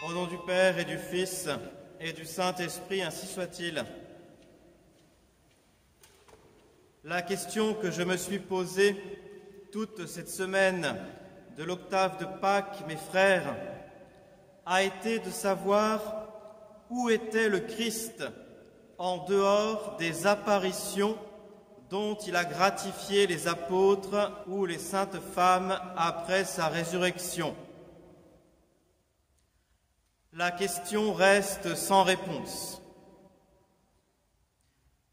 Au nom du Père et du Fils et du Saint-Esprit, ainsi soit-il. La question que je me suis posée toute cette semaine de l'octave de Pâques, mes frères, a été de savoir où était le Christ en dehors des apparitions dont il a gratifié les apôtres ou les saintes femmes après sa résurrection. La question reste sans réponse.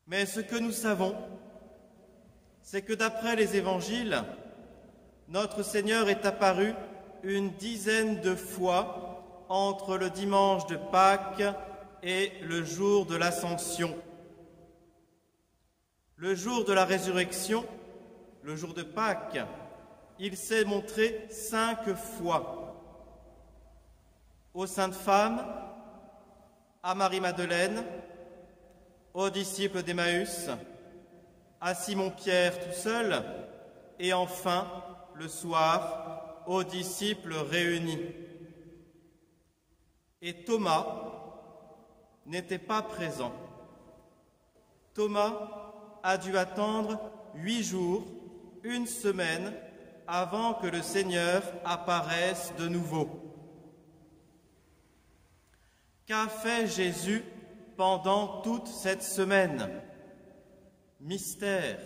Mais ce que nous savons, c'est que d'après les évangiles, notre Seigneur est apparu une dizaine de fois entre le dimanche de Pâques et le jour de l'Ascension. Le jour de la résurrection, le jour de Pâques, il s'est montré 5 fois. Aux saintes femmes, à Marie-Madeleine, aux disciples d'Emmaüs, à Simon-Pierre tout seul, et enfin, le soir, aux disciples réunis. Et Thomas n'était pas présent. Thomas a dû attendre 8 jours, 1 semaine, avant que le Seigneur apparaisse de nouveau. Qu'a fait Jésus pendant toute cette semaine? Mystère.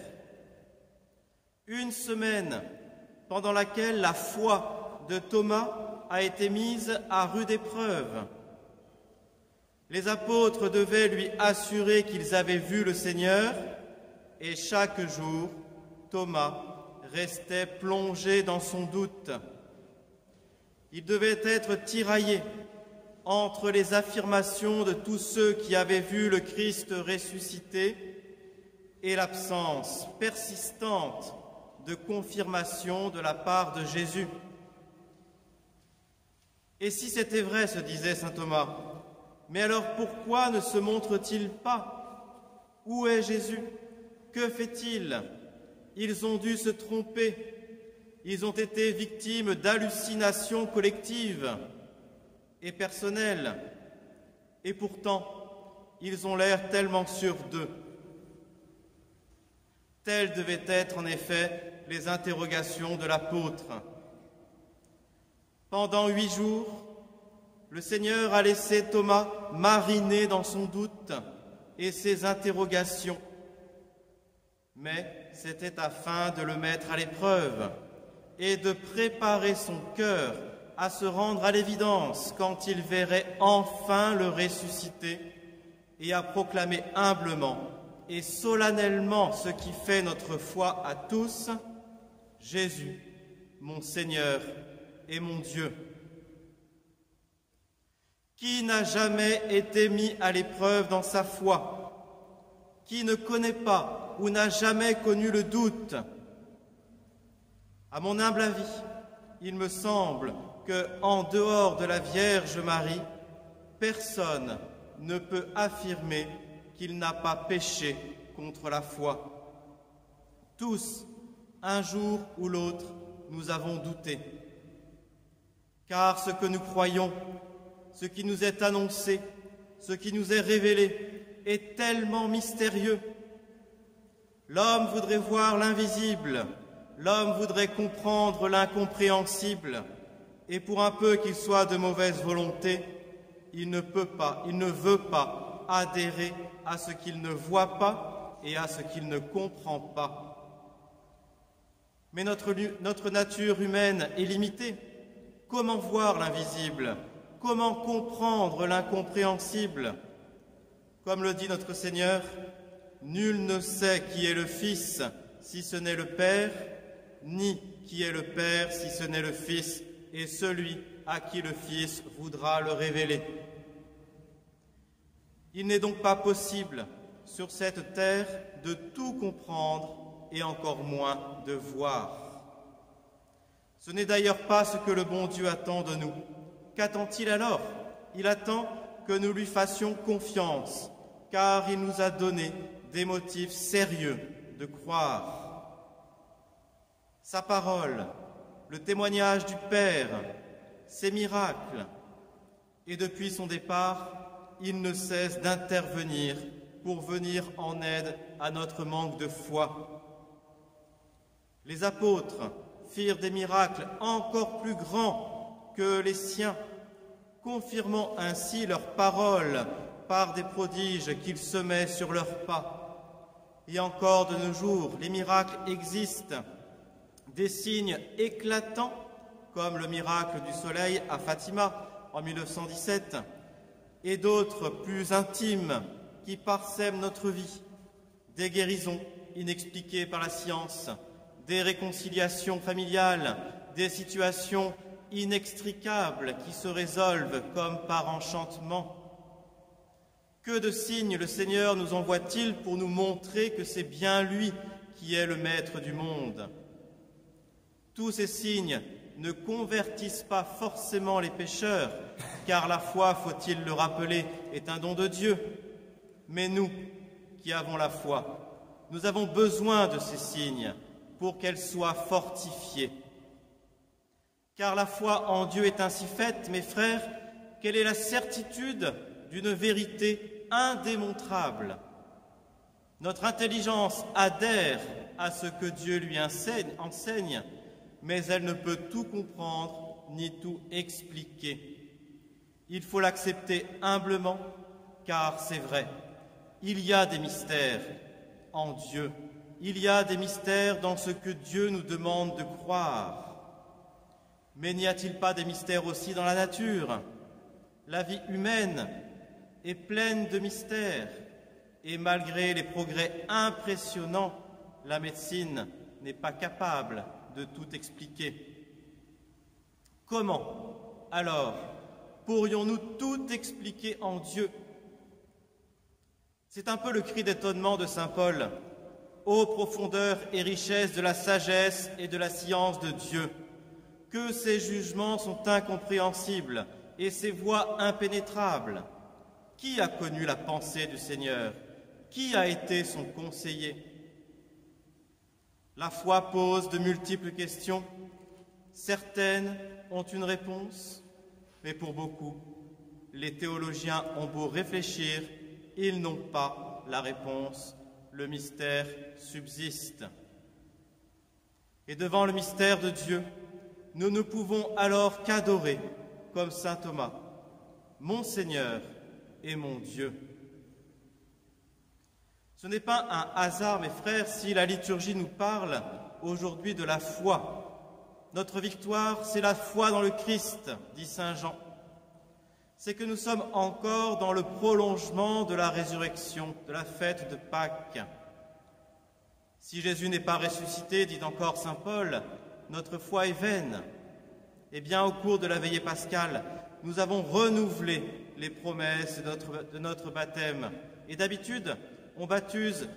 1 semaine pendant laquelle la foi de Thomas a été mise à rude épreuve. Les apôtres devaient lui assurer qu'ils avaient vu le Seigneur, et chaque jour, Thomas restait plongé dans son doute. Il devait être tiraillé entre les affirmations de tous ceux qui avaient vu le Christ ressuscité et l'absence persistante de confirmation de la part de Jésus. Et si c'était vrai, se disait saint Thomas, mais alors pourquoi ne se montre-t-il pas? Où est Jésus? Que fait-il? Ils ont dû se tromper. Ils ont été victimes d'hallucinations collectives et personnelles. Et pourtant, ils ont l'air tellement sûrs d'eux. Telles devaient être en effet les interrogations de l'apôtre. Pendant 8 jours, le Seigneur a laissé Thomas mariner dans son doute et ses interrogations. Mais c'était afin de le mettre à l'épreuve et de préparer son cœur à se rendre à l'évidence quand il verrait enfin le ressuscité et à proclamer humblement et solennellement ce qui fait notre foi à tous: Jésus, mon Seigneur et mon Dieu. Qui n'a jamais été mis à l'épreuve dans sa foi? Qui ne connaît pas ou n'a jamais connu le doute? À mon humble avis, il me semble que, en dehors de la Vierge Marie, personne ne peut affirmer qu'il n'a pas péché contre la foi. Tous, un jour ou l'autre, nous avons douté. Car ce que nous croyons, ce qui nous est annoncé, ce qui nous est révélé, est tellement mystérieux. L'homme voudrait voir l'invisible, l'homme voudrait comprendre l'incompréhensible, et pour un peu qu'il soit de mauvaise volonté, il ne peut pas, il ne veut pas adhérer à ce qu'il ne voit pas et à ce qu'il ne comprend pas. Mais notre nature humaine est limitée. Comment voir l'invisible? Comment comprendre l'incompréhensible? Comme le dit notre Seigneur, nul ne sait qui est le Fils si ce n'est le Père, ni qui est le Père si ce n'est le Fils, et celui à qui le Fils voudra le révéler. Il n'est donc pas possible sur cette terre de tout comprendre et encore moins de voir. Ce n'est d'ailleurs pas ce que le bon Dieu attend de nous. Qu'attend-il alors? Il attend que nous lui fassions confiance, car il nous a donné des motifs sérieux de croire. Sa parole, le témoignage du Père, ses miracles, Et depuis son départ, il ne cesse d'intervenir pour venir en aide à notre manque de foi. Les apôtres firent des miracles encore plus grands que les siens, confirmant ainsi leurs paroles par des prodiges qu'ils semaient sur leurs pas. Et encore de nos jours, les miracles existent, des signes éclatants, comme le miracle du soleil à Fatima en 1917, et d'autres plus intimes qui parsèment notre vie, des guérisons inexpliquées par la science, des réconciliations familiales, des situations inextricables qui se résolvent comme par enchantement. Que de signes le Seigneur nous envoie-t-il pour nous montrer que c'est bien lui qui est le maître du monde? Tous ces signes ne convertissent pas forcément les pécheurs, car la foi, faut-il le rappeler, est un don de Dieu. Mais nous, qui avons la foi, nous avons besoin de ces signes pour qu'elle soit fortifiée. Car la foi en Dieu est ainsi faite, mes frères, qu'elle est la certitude d'une vérité indémontrable. Notre intelligence adhère à ce que Dieu lui enseigne, mais elle ne peut tout comprendre ni tout expliquer. Il faut l'accepter humblement, car c'est vrai, il y a des mystères en Dieu, il y a des mystères dans ce que Dieu nous demande de croire. Mais n'y a-t-il pas des mystères aussi dans la nature? La vie humaine est pleine de mystères, et malgré les progrès impressionnants, la médecine n'est pas capable de tout expliquer. Comment, alors, pourrions-nous tout expliquer en Dieu? C'est un peu le cri d'étonnement de saint Paul. Ô profondeur et richesse de la sagesse et de la science de Dieu, que ses jugements sont incompréhensibles et ses voies impénétrables. Qui a connu la pensée du Seigneur? Qui a été son conseiller? La foi pose de multiples questions. Certaines ont une réponse, mais pour beaucoup, les théologiens ont beau réfléchir, ils n'ont pas la réponse. Le mystère subsiste. Et devant le mystère de Dieu, nous ne pouvons alors qu'adorer, comme saint Thomas, mon Seigneur et mon Dieu. Ce n'est pas un hasard, mes frères, si la liturgie nous parle aujourd'hui de la foi. Notre victoire, c'est la foi dans le Christ, dit saint Jean. C'est que nous sommes encore dans le prolongement de la résurrection, de la fête de Pâques. Si Jésus n'est pas ressuscité, dit encore saint Paul, notre foi est vaine. Eh bien, au cours de la veillée pascale, nous avons renouvelé les promesses de notre baptême. Et d'habitude, on baptise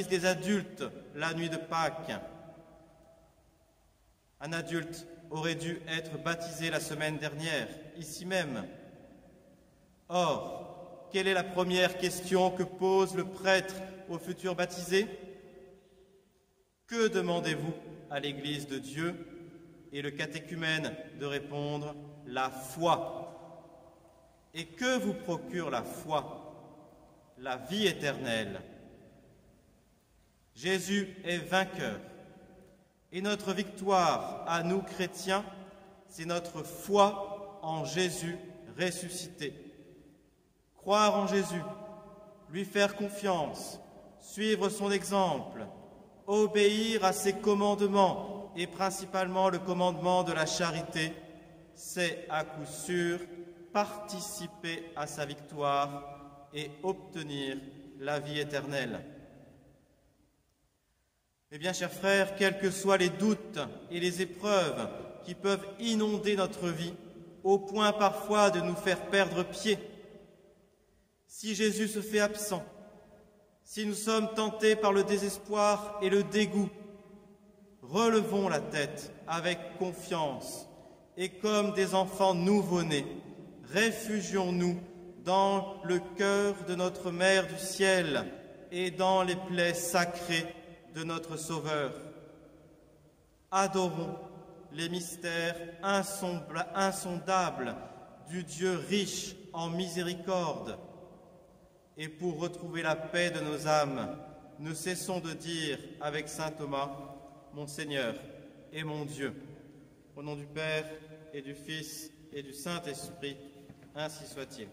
des adultes la nuit de Pâques. Un adulte aurait dû être baptisé la semaine dernière, ici même. Or, quelle est la première question que pose le prêtre aux futurs baptisés? Que demandez-vous à l'Église de Dieu? Et le catéchumène de répondre « la foi ». Et que vous procure la foi? La vie éternelle. Jésus est vainqueur. Et notre victoire à nous chrétiens, c'est notre foi en Jésus ressuscité. Croire en Jésus, lui faire confiance, suivre son exemple, obéir à ses commandements et principalement le commandement de la charité, c'est à coup sûr participer à sa victoire et obtenir la vie éternelle. Eh bien, chers frères, quels que soient les doutes et les épreuves qui peuvent inonder notre vie, au point parfois de nous faire perdre pied, si Jésus se fait absent, si nous sommes tentés par le désespoir et le dégoût, relevons la tête avec confiance et comme des enfants nouveau-nés, réfugions-nous dans le cœur de notre Mère du ciel et dans les plaies sacrées de notre Sauveur. Adorons les mystères insondables du Dieu riche en miséricorde. Et pour retrouver la paix de nos âmes, ne cessons de dire avec saint Thomas, mon Seigneur et mon Dieu. Au nom du Père et du Fils et du Saint-Esprit, ainsi soit-il.